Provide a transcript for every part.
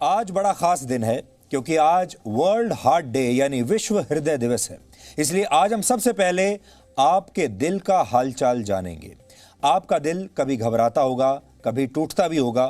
आज बड़ा खास दिन है क्योंकि आज वर्ल्ड हार्ट डे यानी विश्व हृदय दिवस है। इसलिए आज हम सबसे पहले आपके दिल का हालचाल जानेंगे। आपका दिल कभी घबराता होगा, कभी टूटता भी होगा,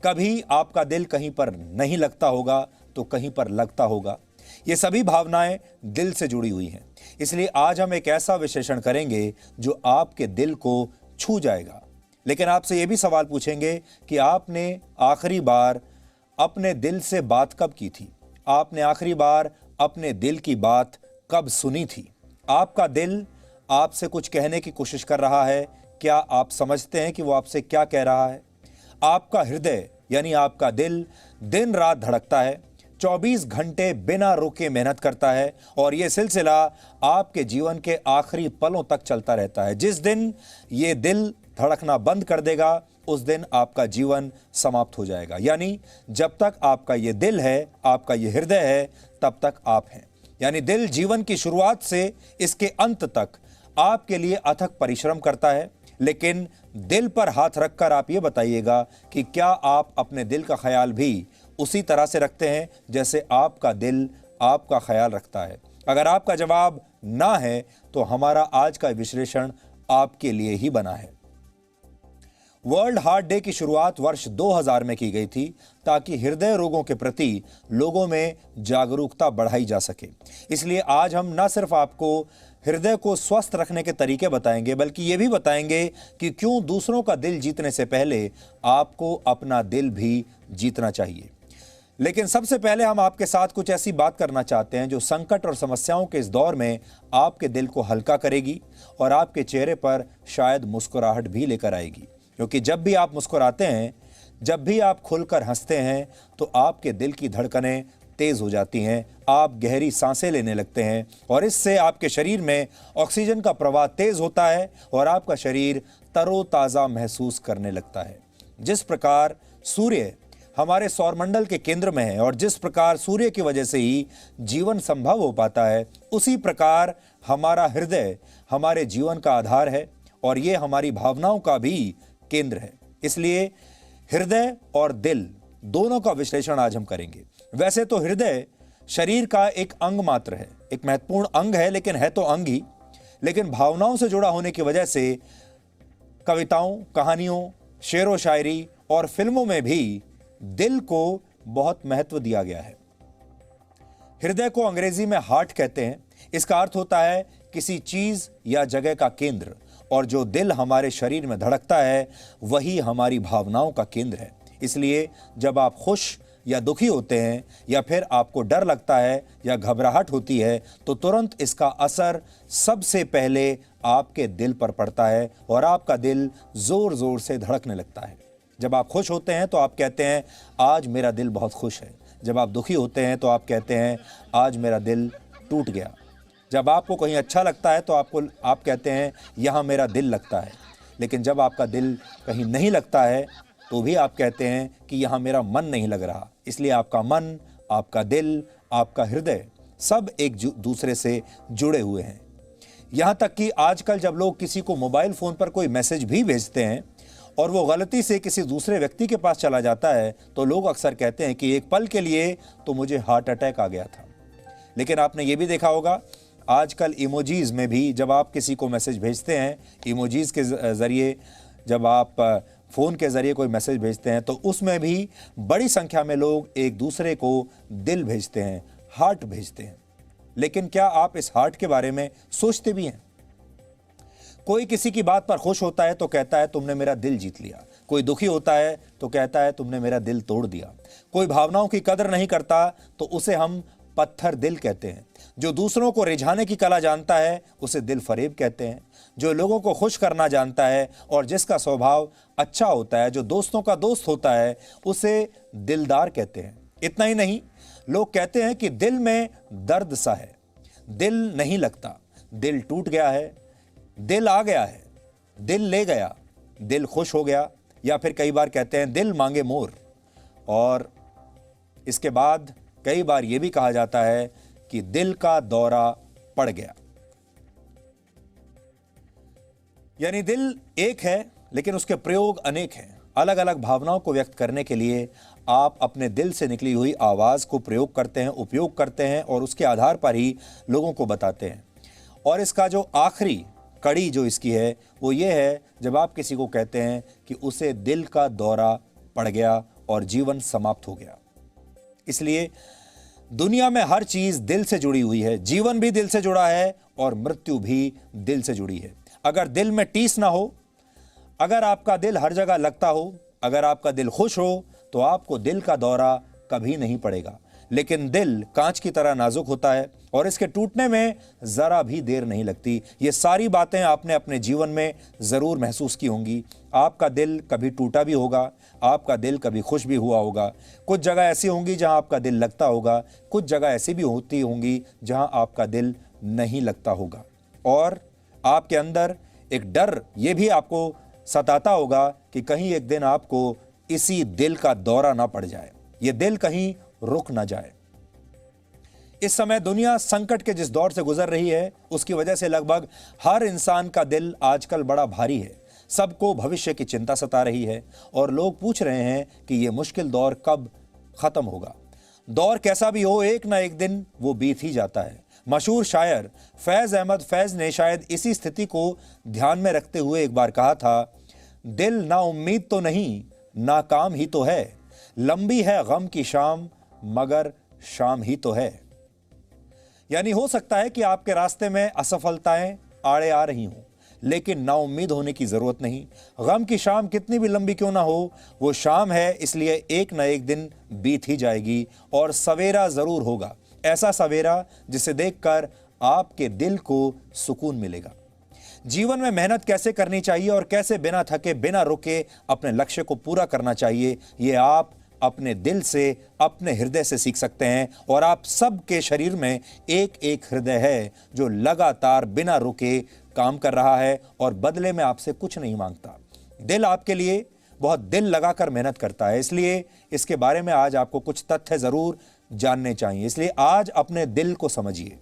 कभी आपका दिल कहीं पर नहीं लगता होगा तो कहीं पर लगता होगा। ये सभी भावनाएं दिल से जुड़ी हुई हैं। इसलिए आज हम एक ऐसा विश्लेषण करेंगे जो आपके दिल को छू जाएगा। लेकिन आपसे ये भी सवाल पूछेंगे कि आपने आखिरी बार अपने दिल से बात कब की थी? आपने आखिरी बार अपने दिल की बात कब सुनी थी? आपका दिल आपसे कुछ कहने की कोशिश कर रहा है। क्या आप समझते हैं कि वो आपसे क्या कह रहा है? आपका हृदय यानी आपका दिल दिन रात धड़कता है, 24 घंटे बिना रुके मेहनत करता है और यह सिलसिला आपके जीवन के आखिरी पलों तक चलता रहता है। जिस दिन ये दिल धड़कना बंद कर देगा उस दिन आपका जीवन समाप्त हो जाएगा। यानी जब तक आपका ये दिल है, आपका ये हृदय है, तब तक आप हैं। यानी दिल जीवन की शुरुआत से इसके अंत तक आपके लिए अथक परिश्रम करता है। लेकिन दिल पर हाथ रखकर आप ये बताइएगा कि क्या आप अपने दिल का ख्याल भी उसी तरह से रखते हैं जैसे आपका दिल आपका ख्याल रखता है? अगर आपका जवाब ना है तो हमारा आज का विश्लेषण आपके लिए ही बना है। वर्ल्ड हार्ट डे की शुरुआत वर्ष 2000 में की गई थी ताकि हृदय रोगों के प्रति लोगों में जागरूकता बढ़ाई जा सके। इसलिए आज हम न सिर्फ आपको हृदय को स्वस्थ रखने के तरीके बताएंगे बल्कि ये भी बताएंगे कि क्यों दूसरों का दिल जीतने से पहले आपको अपना दिल भी जीतना चाहिए। लेकिन सबसे पहले हम आपके साथ कुछ ऐसी बात करना चाहते हैं जो संकट और समस्याओं के इस दौर में आपके दिल को हल्का करेगी और आपके चेहरे पर शायद मुस्कुराहट भी लेकर आएगी। क्योंकि जब भी आप मुस्कुराते हैं, जब भी आप खुलकर हंसते हैं तो आपके दिल की धड़कनें तेज हो जाती हैं, आप गहरी सांसें लेने लगते हैं और इससे आपके शरीर में ऑक्सीजन का प्रवाह तेज होता है और आपका शरीर तरोताज़ा महसूस करने लगता है। जिस प्रकार सूर्य हमारे सौरमंडल के केंद्र में है और जिस प्रकार सूर्य की वजह से ही जीवन संभव हो पाता है, उसी प्रकार हमारा हृदय हमारे जीवन का आधार है और ये हमारी भावनाओं का भी केंद्र है। इसलिए हृदय और दिल दोनों का विश्लेषण आज हम करेंगे। वैसे तो हृदय शरीर का एक अंग मात्र है, एक महत्वपूर्ण अंग है, लेकिन है तो अंग ही, लेकिन भावनाओं से जुड़ा होने की वजह से कविताओं, कहानियों, शेरो शायरी और फिल्मों में भी दिल को बहुत महत्व दिया गया है। हृदय को अंग्रेजी में हार्ट कहते हैं। इसका अर्थ होता है किसी चीज या जगह का केंद्र, और जो दिल हमारे शरीर में धड़कता है वही हमारी भावनाओं का केंद्र है। इसलिए जब आप खुश या दुखी होते हैं या फिर आपको डर लगता है या घबराहट होती है तो तुरंत इसका असर सबसे पहले आपके दिल पर पड़ता है और आपका दिल जोर जोर से धड़कने लगता है। जब आप खुश होते हैं तो आप कहते हैं आज मेरा दिल बहुत खुश है। जब आप दुखी होते हैं तो आप कहते हैं आज मेरा दिल टूट गया। जब आपको कहीं अच्छा लगता है तो आप कहते हैं यहाँ मेरा दिल लगता है। लेकिन जब आपका दिल कहीं नहीं लगता है तो भी आप कहते हैं कि यहाँ मेरा मन नहीं लग रहा। इसलिए आपका मन, आपका दिल, आपका हृदय सब एक दूसरे से जुड़े हुए हैं। यहाँ तक कि आजकल जब लोग किसी को मोबाइल फ़ोन पर कोई मैसेज भी भेजते हैं और वो गलती से किसी दूसरे व्यक्ति के पास चला जाता है तो लोग अक्सर कहते हैं कि एक पल के लिए तो मुझे हार्ट अटैक आ गया था। लेकिन आपने ये भी देखा होगा आजकल इमोजीज़ में भी जब आप किसी को मैसेज भेजते हैं, इमोजीज़ के ज़रिए जब आप फ़ोन के ज़रिए कोई मैसेज भेजते हैं तो उसमें भी बड़ी संख्या में लोग एक दूसरे को दिल भेजते हैं, हार्ट भेजते हैं। लेकिन क्या आप इस हार्ट के बारे में सोचते भी हैं? कोई किसी की बात पर खुश होता है तो कहता है तुमने मेरा दिल जीत लिया। कोई दुखी होता है तो कहता है तुमने मेरा दिल तोड़ दिया। कोई भावनाओं की कदर नहीं करता तो उसे हम पत्थर दिल कहते हैं। जो दूसरों को रिझाने की कला जानता है उसे दिल फरेब कहते हैं। जो लोगों को खुश करना जानता है और जिसका स्वभाव अच्छा होता है, जो दोस्तों का दोस्त होता है, उसे दिलदार कहते हैं। इतना ही नहीं, लोग कहते हैं कि दिल में दर्द सा है, दिल नहीं लगता, दिल टूट गया है, दिल आ गया है, दिल ले गया, दिल खुश हो गया, या फिर कई बार कहते हैं दिल मांगे मोर। और इसके बाद कई बार यह भी कहा जाता है कि दिल का दौरा पड़ गया। यानी दिल एक है लेकिन उसके प्रयोग अनेक हैं। अलग अलग भावनाओं को व्यक्त करने के लिए आप अपने दिल से निकली हुई आवाज़ को प्रयोग करते हैं, उपयोग करते हैं और उसके आधार पर ही लोगों को बताते हैं। और इसका जो आखिरी कड़ी जो इसकी है वो ये है, जब आप किसी को कहते हैं कि उसे दिल का दौरा पड़ गया और जीवन समाप्त हो गया। इसलिए दुनिया में हर चीज़ दिल से जुड़ी हुई है, जीवन भी दिल से जुड़ा है और मृत्यु भी दिल से जुड़ी है। अगर दिल में टीस ना हो, अगर आपका दिल हर जगह लगता हो, अगर आपका दिल खुश हो, तो आपको दिल का दौरा कभी नहीं पड़ेगा। लेकिन दिल कांच की तरह नाजुक होता है और इसके टूटने में ज़रा भी देर नहीं लगती। ये सारी बातें आपने अपने जीवन में ज़रूर महसूस की होंगी। आपका दिल कभी टूटा भी होगा, आपका दिल कभी खुश भी हुआ होगा। कुछ जगह ऐसी होंगी जहां आपका दिल लगता होगा, कुछ जगह ऐसी भी होती होंगी जहां आपका दिल नहीं लगता होगा। और आपके अंदर एक डर ये भी आपको सताता होगा कि कहीं एक दिन आपको इसी दिल का दौरा ना पड़ जाए, ये दिल कहीं रुक ना जाए। इस समय दुनिया संकट के जिस दौर से गुजर रही है उसकी वजह से लगभग हर इंसान का दिल आजकल बड़ा भारी है। सबको भविष्य की चिंता सता रही है और लोग पूछ रहे हैं कि यह मुश्किल दौर कब खत्म होगा। दौर कैसा भी हो, एक ना एक दिन वो बीत ही जाता है। मशहूर शायर फैज अहमद फैज ने शायद इसी स्थिति को ध्यान में रखते हुए एक बार कहा था, दिल ना उम्मीद तो नहीं, नाकाम ही तो है, लंबी है गम की शाम मगर शाम ही तो है। यानी हो सकता है कि आपके रास्ते में असफलताएं आड़े आ रही हों, लेकिन नाउम्मीद होने की जरूरत नहीं। गम की शाम कितनी भी लंबी क्यों ना हो, वो शाम है, इसलिए एक न एक दिन बीत ही जाएगी और सवेरा जरूर होगा। ऐसा सवेरा जिसे देखकर आपके दिल को सुकून मिलेगा। जीवन में मेहनत कैसे करनी चाहिए और कैसे बिना थके बिना रुके अपने लक्ष्य को पूरा करना चाहिए, ये आप अपने दिल से, अपने हृदय से सीख सकते हैं। और आप सबके शरीर में एक एक हृदय है जो लगातार बिना रुके काम कर रहा है और बदले में आपसे कुछ नहीं मांगता। दिल आपके लिए बहुत दिल लगाकर मेहनत करता है, इसलिए इसके बारे में आज आपको कुछ तथ्य जरूर जानने चाहिए। इसलिए आज अपने दिल को समझिए।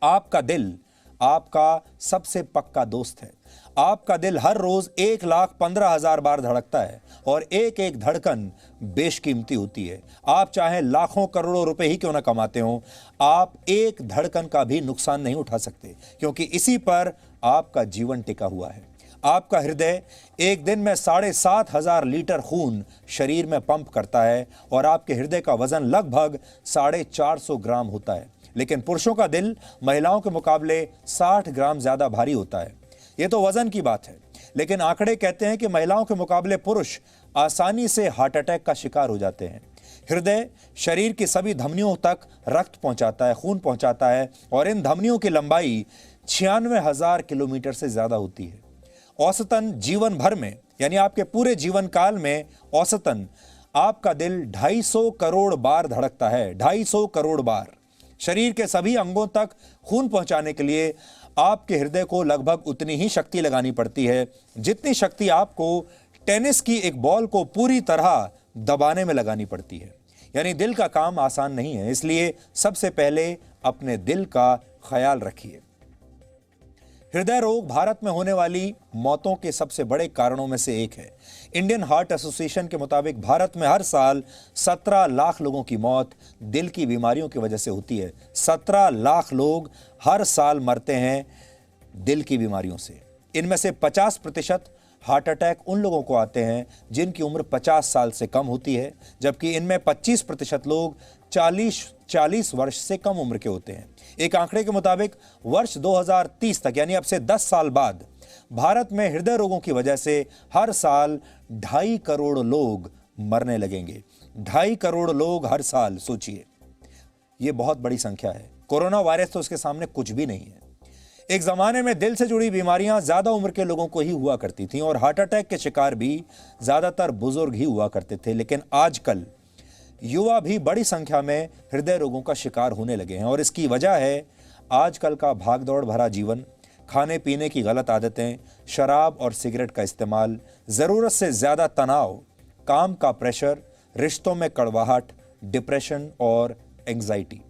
आपका दिल आपका सबसे पक्का दोस्त है। आपका दिल हर रोज 1,15,000 बार धड़कता है और एक एक धड़कन बेशकीमती होती है। आप चाहे लाखों करोड़ों रुपए ही क्यों ना कमाते हो, आप एक धड़कन का भी नुकसान नहीं उठा सकते, क्योंकि इसी पर आपका जीवन टिका हुआ है। आपका हृदय एक दिन में 7,500 लीटर खून शरीर में पंप करता है और आपके हृदय का वजन लगभग 450 ग्राम होता है। लेकिन पुरुषों का दिल महिलाओं के मुकाबले 60 ग्राम ज्यादा भारी होता है। यह तो वजन की बात है, लेकिन आंकड़े कहते हैं कि महिलाओं के मुकाबले पुरुष आसानी से हार्ट अटैक का शिकार हो जाते हैं। हृदय शरीर की सभी धमनियों तक रक्त पहुंचाता है, खून पहुंचाता है और इन धमनियों की लंबाई 96,000 किलोमीटर से ज्यादा होती है। औसतन जीवन भर में, यानी आपके पूरे जीवन काल में औसतन आपका दिल 250 करोड़ बार धड़कता है। 250 करोड़ बार। शरीर के सभी अंगों तक खून पहुंचाने के लिए आपके हृदय को लगभग उतनी ही शक्ति लगानी पड़ती है जितनी शक्ति आपको टेनिस की एक बॉल को पूरी तरह दबाने में लगानी पड़ती है। यानी दिल का काम आसान नहीं है, इसलिए सबसे पहले अपने दिल का ख्याल रखिए। हृदय रोग भारत में होने वाली मौतों के सबसे बड़े कारणों में से एक है। इंडियन हार्ट एसोसिएशन के मुताबिक भारत में हर साल 17 लाख लोगों की मौत दिल की बीमारियों की वजह से होती है। 17 लाख लोग हर साल मरते हैं दिल की बीमारियों से। इनमें से 50% हार्ट अटैक उन लोगों को आते हैं जिनकी उम्र 50 साल से कम होती है, जबकि इनमें 25% लोग 40 वर्ष से कम उम्र के होते हैं। एक आंकड़े के मुताबिक वर्ष 2030 तक, यानी अब से 10 साल बाद, भारत में हृदय रोगों की वजह से हर साल 2.5 करोड़ लोग मरने लगेंगे। 2.5 करोड़ लोग हर साल, सोचिए, यह बहुत बड़ी संख्या है। कोरोना वायरस तो उसके सामने कुछ भी नहीं है। एक जमाने में दिल से जुड़ी बीमारियां ज्यादा उम्र के लोगों को ही हुआ करती थीं और हार्ट अटैक के शिकार भी ज्यादातर बुजुर्ग ही हुआ करते थे, लेकिन आजकल युवा भी बड़ी संख्या में हृदय रोगों का शिकार होने लगे हैं। और इसकी वजह है आजकल का भागदौड़ भरा जीवन, खाने पीने की गलत आदतें, शराब और सिगरेट का इस्तेमाल, ज़रूरत से ज़्यादा तनाव, काम का प्रेशर, रिश्तों में कड़वाहट, डिप्रेशन और एंग्जाइटी।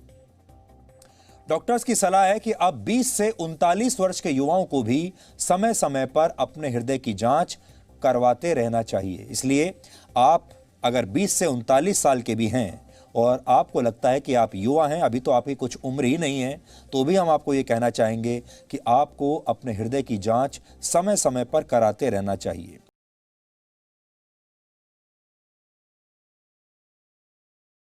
डॉक्टर्स की सलाह है कि अब 20 से 39 वर्ष के युवाओं को भी समय समय पर अपने हृदय की जांच करवाते रहना चाहिए। इसलिए आप अगर 20 से 39 साल के भी हैं और आपको लगता है कि आप युवा हैं, अभी तो आपकी कुछ उम्र ही नहीं है, तो भी हम आपको ये कहना चाहेंगे कि आपको अपने हृदय की जांच समय समय पर कराते रहना चाहिए।